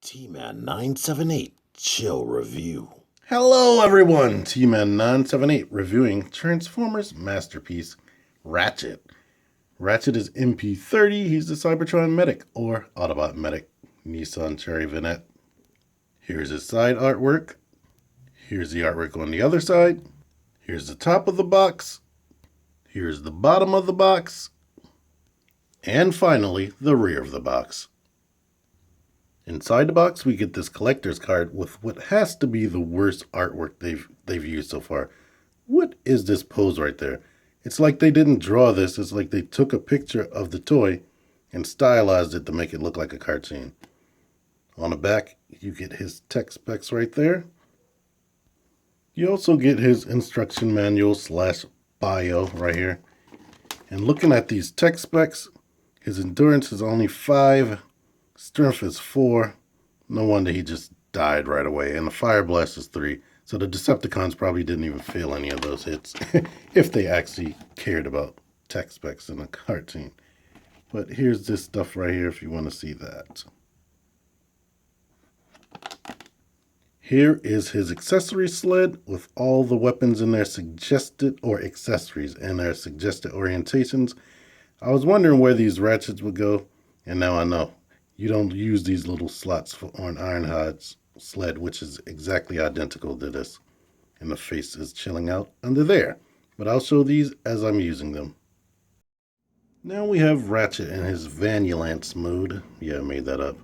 T-Man 978 Chill Review. Hello everyone, T-Man 978 reviewing Transformers Masterpiece, Ratchet. Ratchet is MP-30, he's the Cybertron Medic, or Autobot Medic, Nissan Cherry Vignette. Here's his side artwork. Here's the artwork on the other side. Here's the top of the box. Here's the bottom of the box. And finally, the rear of the box. Inside the box, we get this collector's card with what has to be the worst artwork they've used so far. What is this pose right there? It's like they didn't draw this. It's like they took a picture of the toy and stylized it to make it look like a cartoon. On the back, you get his tech specs right there. You also get his instruction manual / bio right here. And looking at these tech specs, his endurance is only 5. Strength is 4. No wonder he just died right away. And the fire blast is 3. So the Decepticons probably didn't even feel any of those hits if they actually cared about tech specs in a cartoon. But here's this stuff right here if you want to see that. Here is his accessory sled with all the weapons in their suggested, or accessories in their suggested orientations. I was wondering where these ratchets would go, and now I know. You don't use these little slots on Ironhide's sled, which is exactly identical to this. And the face is chilling out under there. But I'll show these as I'm using them. Now we have Ratchet in his Vanulance mode. Yeah, I made that up.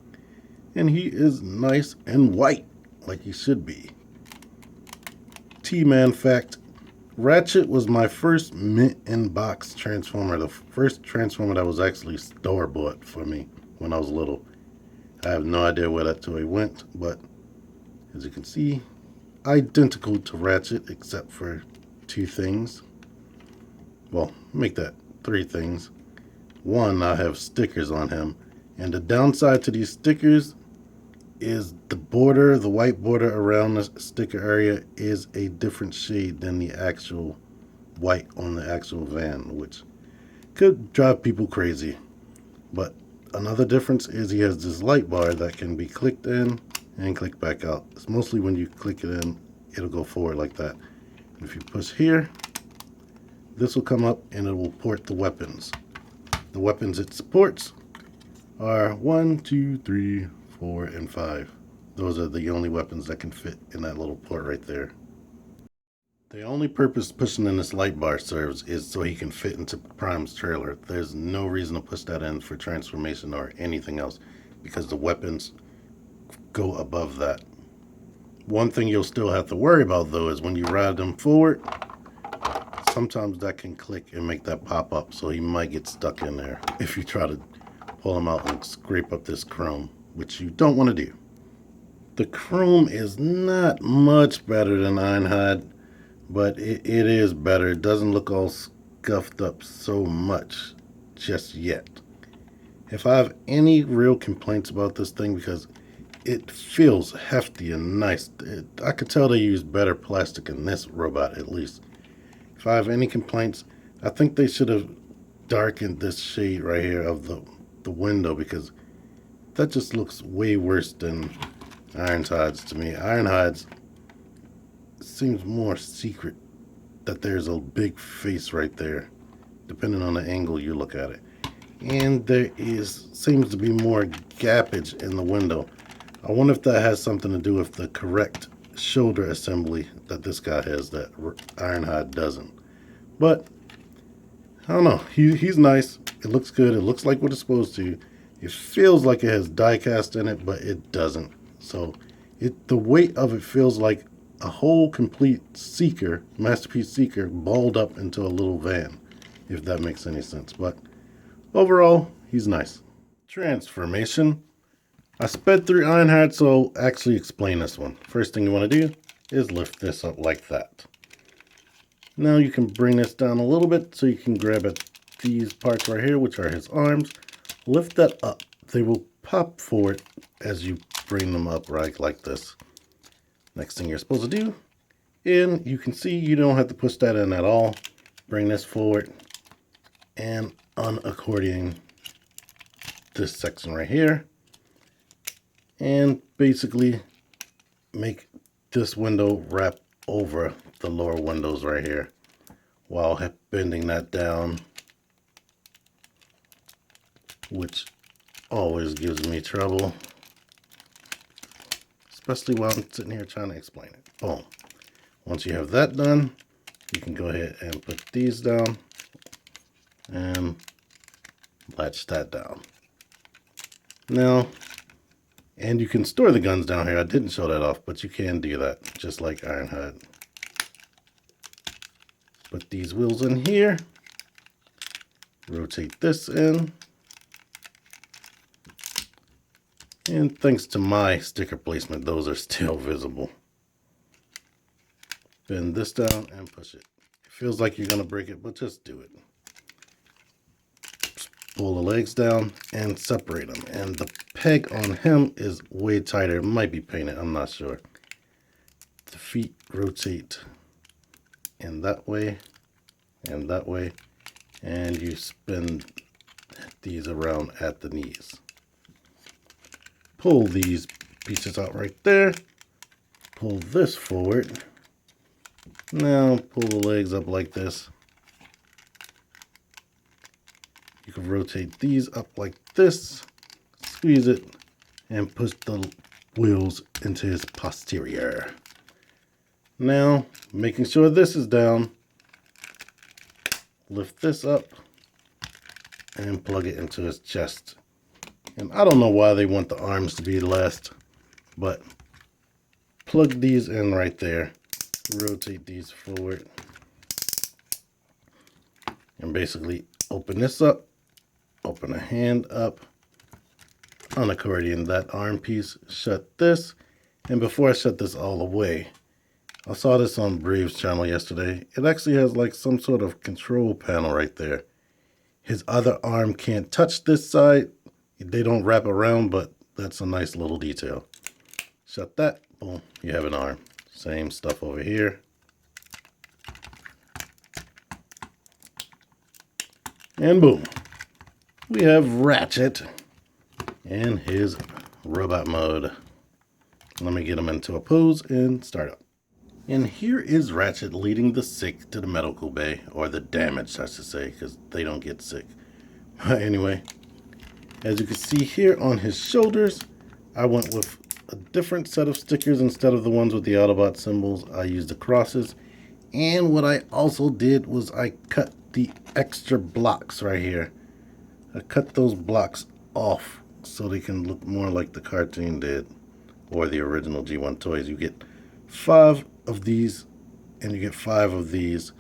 And he is nice and white, like he should be. T-Man fact, Ratchet was my first mint-in-box Transformer. The first Transformer that was actually store-bought for me when I was little. I have no idea where that toy went, but as you can see, identical to Ratchet except for 2 things. Well, make that 3 things. 1, I have stickers on him, and the downside to these stickers is the border, the white border around the sticker area is a different shade than the actual white on the actual van, which could drive people crazy. But another difference is he has this light bar that can be clicked in and clicked back out. It's mostly when you click it in, it'll go forward like that. If you push here, this will come up and it will port the weapons. The weapons it supports are 1, 2, 3, 4, and 5. Those are the only weapons that can fit in that little port right there. The only purpose pushing in this light bar serves is so he can fit into Prime's trailer. There's no reason to push that in for transformation or anything else because the weapons go above that. One thing you'll still have to worry about though is when you ride them forward, sometimes that can click and make that pop up, so he might get stuck in there if you try to pull him out and scrape up this chrome, which you don't want to do. The chrome is not much better than Ironhide, but it is better. It doesn't look all scuffed up so much just yet. If I have any real complaints about this thing, because it feels hefty and nice, I could tell they used better plastic in this robot at least. If I have any complaints, I think they should have darkened this shade right here of the window, because that just looks way worse than Ironhide's to me. Ironhide's seems more secret, that there's a big face right there, depending on the angle you look at it. And there seems to be more gappage in the window. I wonder if that has something to do with the correct shoulder assembly that this guy has that Ironhide doesn't. But I don't know. He's nice. It looks good. It looks like what it's supposed to. It feels like it has die cast in it, but it doesn't. So the weight of it feels like a whole complete Seeker, Masterpiece Seeker, balled up into a little van, if that makes any sense. But overall, he's nice. Transformation. I sped through Ironhide, so I'll actually explain this one. First thing you want to do is lift this up like that. Now you can bring this down a little bit so you can grab at these parts right here, which are his arms. Lift that up. They will pop forward as you bring them up right like this. Next thing you're supposed to do, and you can see you don't have to push that in at all. Bring this forward and unaccordion this section right here. And basically make this window wrap over the lower windows right here while bending that down, which always gives me trouble, especially while I'm sitting here trying to explain it. Boom. Once you have that done, you can go ahead and put these down and latch that down. Now, and you can store the guns down here. I didn't show that off, but you can do that, just like Ironhide. Put these wheels in here. Rotate this in. And thanks to my sticker placement, those are still visible. Bend this down and push it. It feels like you're going to break it, but just do it. Pull the legs down and separate them. And the peg on him is way tighter. It might be painted, I'm not sure. The feet rotate in that way and that way. And you spin these around at the knees. Pull these pieces out right there. Pull this forward. Now pull the legs up like this. You can rotate these up like this, squeeze it, and push the wheels into his posterior. Now, making sure this is down, lift this up and plug it into his chest. And I don't know why they want the arms to be last, but plug these in right there, rotate these forward, and basically open this up. Open a hand up, unaccordion that arm piece, shut this, and before I shut this all the way, I saw this on Brave's channel yesterday. It actually has like some sort of control panel right there. His other arm can't touch this side. They don't wrap around, but that's a nice little detail. Shut that, boom, you have an arm. Same stuff over here. And boom. We have Ratchet in his robot mode. Let me get him into a pose and start up. And here is Ratchet leading the sick to the medical bay, or the damaged, I should say, because they don't get sick. But anyway, as you can see here on his shoulders, I went with a different set of stickers instead of the ones with the Autobot symbols. I used the crosses. And what I also did was I cut the extra blocks right here. I cut those blocks off so they can look more like the cartoon did, or the original G1 toys. You get 5 of these, and you get 5 of these.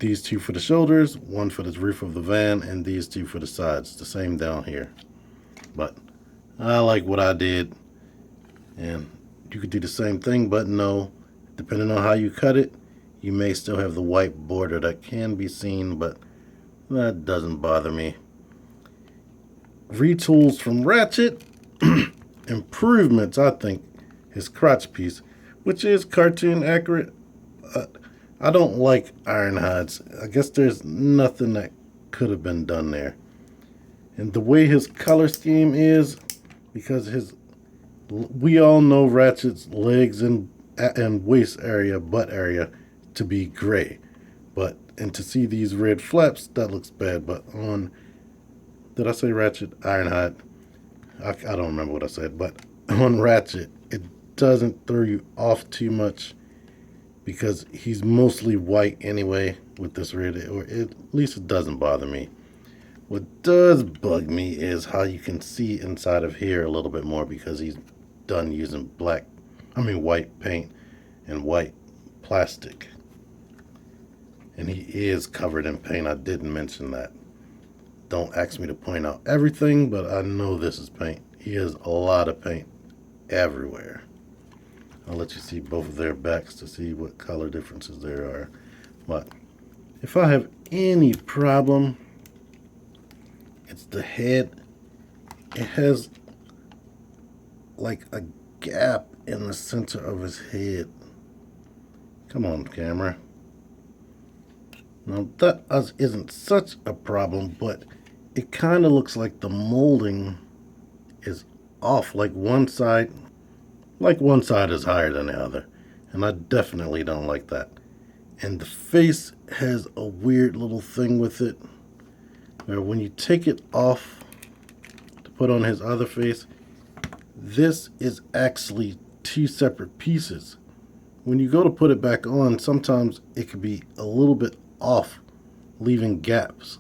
These 2 for the shoulders, 1 for the roof of the van, and these 2 for the sides. The same down here. But I like what I did, and you could do the same thing, but no, depending on how you cut it, you may still have the white border that can be seen, but that doesn't bother me. Retools from Ratchet. Improvements, I think, his crotch piece, which is cartoon accurate. I don't like Ironhide's. I guess there's nothing that could have been done there. And the way his color scheme is, because we all know Ratchet's legs and waist area, butt area, to be gray. And to see these red flaps, that looks bad. But on, did I say Ratchet? Ironhide. I don't remember what I said. But on Ratchet, it doesn't throw you off too much because he's mostly white anyway with this red. Or at least it doesn't bother me. What does bug me is how you can see inside of here a little bit more because he's done using white paint and white plastic. And he is covered in paint. I didn't mention that. Don't ask me to point out everything, but I know this is paint. He has a lot of paint everywhere. I'll let you see both of their backs to see what color differences there are. But if I have any problem, it's the head. It has like a gap in the center of his head. Come on, camera. Now that isn't such a problem, but it kind of looks like the molding is off, like one side is higher than the other. And I definitely don't like that. And the face has a weird little thing with it, where when you take it off to put on his other face, this is actually two separate pieces. When you go to put it back on, sometimes it could be a little bit off, leaving gaps.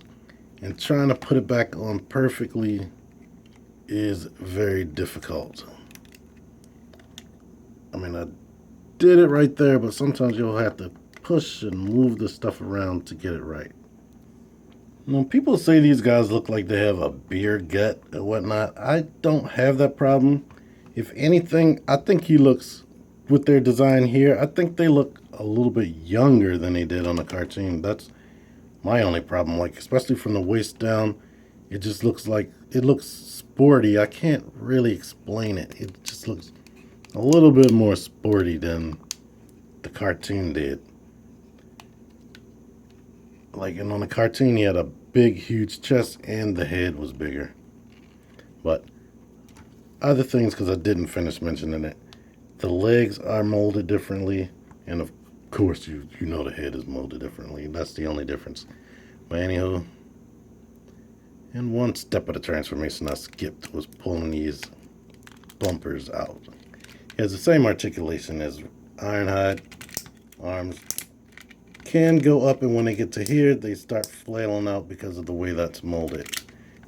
And trying to put it back on perfectly is very difficult. I mean, I did it right there, but sometimes you'll have to push and move the stuff around to get it right. When people say these guys look like they have a beer gut or whatnot, I don't have that problem. If anything, I think he looks, with their design here, I think they look a little bit younger than they did on the cartoon. That's my only problem. Like, especially from the waist down, it just looks like, it looks sporty. I can't really explain it. It just looks a little bit more sporty than the cartoon did. Like, and on the cartoon, he had a big, huge chest, and the head was bigger. But other things, because I didn't finish mentioning it, the legs are molded differently, and of course, you know the head is molded differently. That's the only difference. But anywho, and one step of the transformation I skipped was pulling these bumpers out. He has the same articulation as Ironhide. Arms can go up, and when they get to here, they start flailing out because of the way that's molded.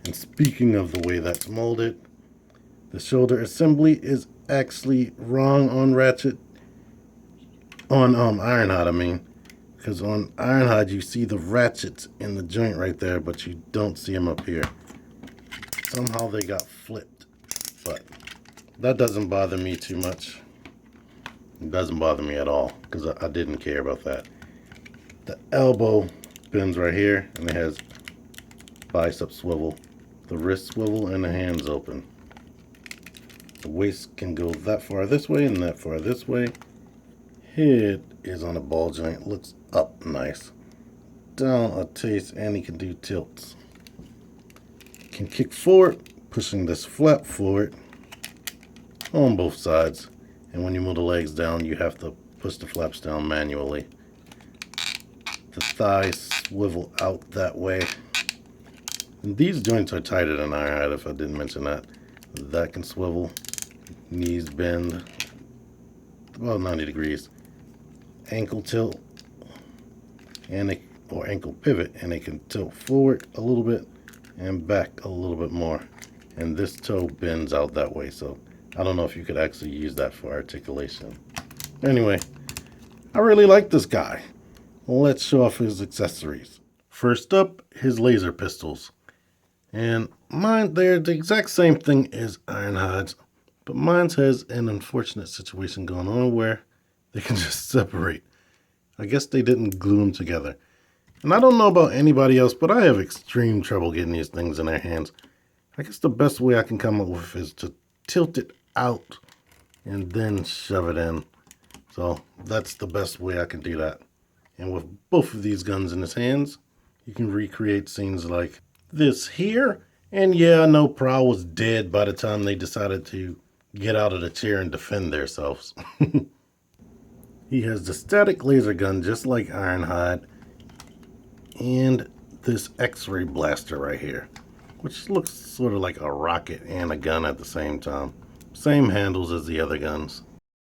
And speaking of the way that's molded, the shoulder assembly is actually wrong on Ratchet. On Ironhide, I mean. Because on Ironhide, you see the ratchets in the joint right there, but you don't see them up here. Somehow they got flipped. But that doesn't bother me too much. It doesn't bother me at all, because I didn't care about that. The elbow bends right here, and it has bicep swivel, the wrist swivel, and the hands open. The waist can go that far this way and that far this way. Head is on a ball joint, looks up nice. Down a taste, and he can do tilts. Can kick forward, pushing this flap forward on both sides. And when you move the legs down, you have to push the flaps down manually. The thighs swivel out that way. And these joints are tighter than Ironhide, if I didn't mention that. That can swivel. Knees bend about 90 degrees. Ankle tilt, or ankle pivot, and they can tilt forward a little bit and back a little bit more. And this toe bends out that way, so I don't know if you could actually use that for articulation. Anyway, I really like this guy. Let's show off his accessories. First up, his laser pistols. And mine, they're the exact same thing as Ironhide's, but mine has an unfortunate situation going on where they can just separate. I guess they didn't glue them together. And I don't know about anybody else, but I have extreme trouble getting these things in their hands. I guess the best way I can come up with is to tilt it out and then shove it in. So that's the best way I can do that. And with both of these guns in his hands, you can recreate scenes like this here. And yeah, I know Prowl was dead by the time they decided to get out of the chair and defend themselves. He has the static laser gun just like Ironhide. And this X-ray blaster right here, which looks sort of like a rocket and a gun at the same time. Same handles as the other guns.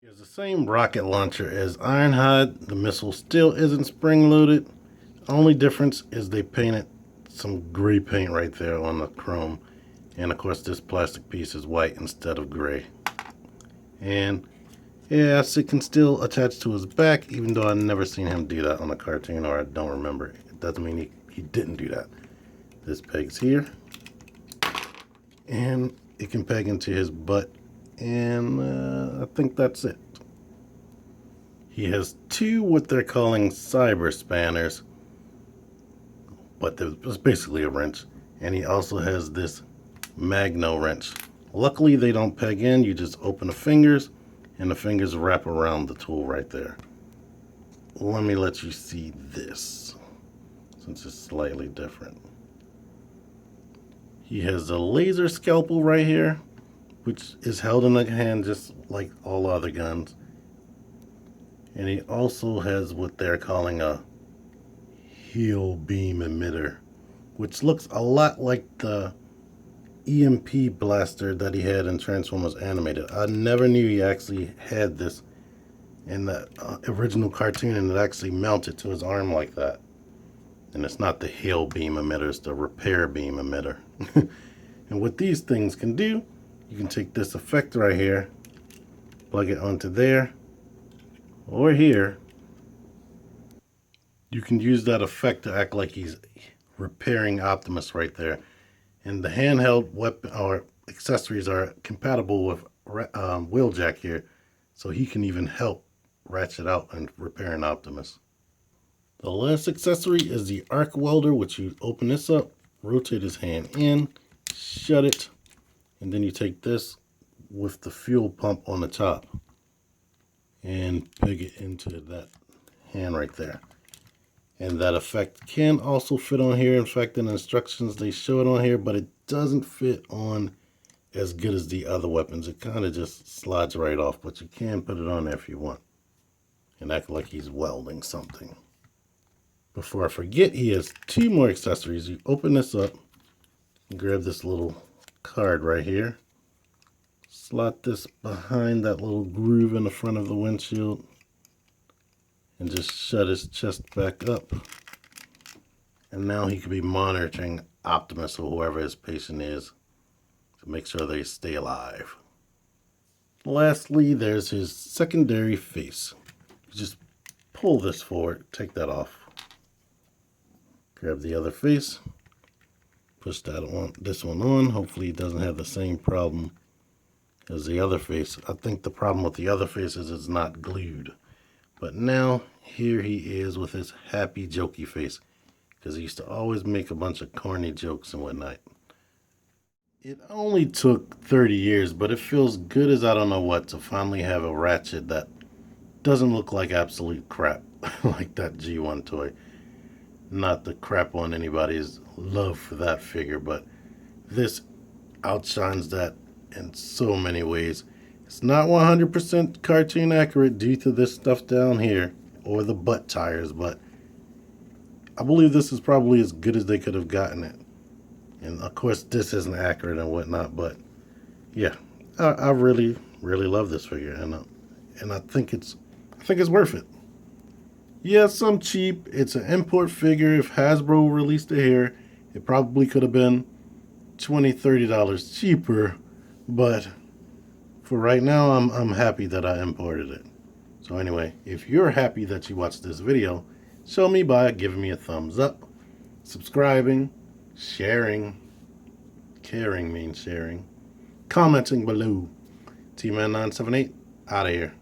He has the same rocket launcher as Ironhide. The missile still isn't spring-loaded. Only difference is they painted some gray paint right there on the chrome. And of course this plastic piece is white instead of gray. And yes, it can still attach to his back, even though I've never seen him do that on a cartoon, or I don't remember. It doesn't mean he didn't do that. This peg's here. And it can peg into his butt. And I think that's it. He has two what they're calling cyber spanners. But it's basically a wrench. And he also has this magno wrench. Luckily they don't peg in. You just open the fingers and the fingers wrap around the tool right there. Let me let you see this, since it's slightly different. He has a laser scalpel right here, which is held in the hand just like all other guns. And he also has what they're calling a heel beam emitter, which looks a lot like the EMP blaster that he had in Transformers Animated. I never knew he actually had this in the original cartoon, and it actually mounted to his arm like that. And it's not the heel beam emitter, it's the repair beam emitter. And what these things can do, you can take this effect right here, plug it onto there, or here. You can use that effect to act like he's repairing Optimus right there. And the handheld weapon or accessories are compatible with Wheeljack here, so he can even help Ratchet out and repairing Optimus. The last accessory is the arc welder, which you open this up, rotate his hand in, shut it, and then you take this with the fuel pump on the top and peg it into that hand right there. And that effect can also fit on here. In fact, in the instructions they show it on here, but it doesn't fit on as good as the other weapons. It kind of just slides right off, but you can put it on there if you want and act like he's welding something. Before I forget, he has two more accessories. You open this up, grab this little card right here, slot this behind that little groove in the front of the windshield, and just shut his chest back up. And now he could be monitoring Optimus or whoever his patient is to make sure they stay alive. Lastly, there's his secondary face. You just pull this forward, take that off. Grab the other face, push this one on. Hopefully he doesn't have the same problem as the other face. I think the problem with the other face is it's not glued. But now, here he is with his happy, jokey face, because he used to always make a bunch of corny jokes and whatnot. It only took 30 years, but it feels good as I don't know what to finally have a Ratchet that doesn't look like absolute crap, like that G1 toy. Not to crap on anybody's love for that figure, but this outshines that in so many ways. It's not 100% cartoon accurate due to this stuff down here, or the butt tires, but I believe this is probably as good as they could have gotten it. And of course this isn't accurate and whatnot, but yeah, I really, really love this figure, and I think it's worth it. Yes, I'm cheap. It's an import figure. If Hasbro released it here, it probably could have been $20, $30 cheaper, but for right now, I'm happy that I imported it. So anyway, if you're happy that you watched this video, show me by giving me a thumbs up, subscribing, sharing, caring means sharing, commenting below. T-Man978, out of here.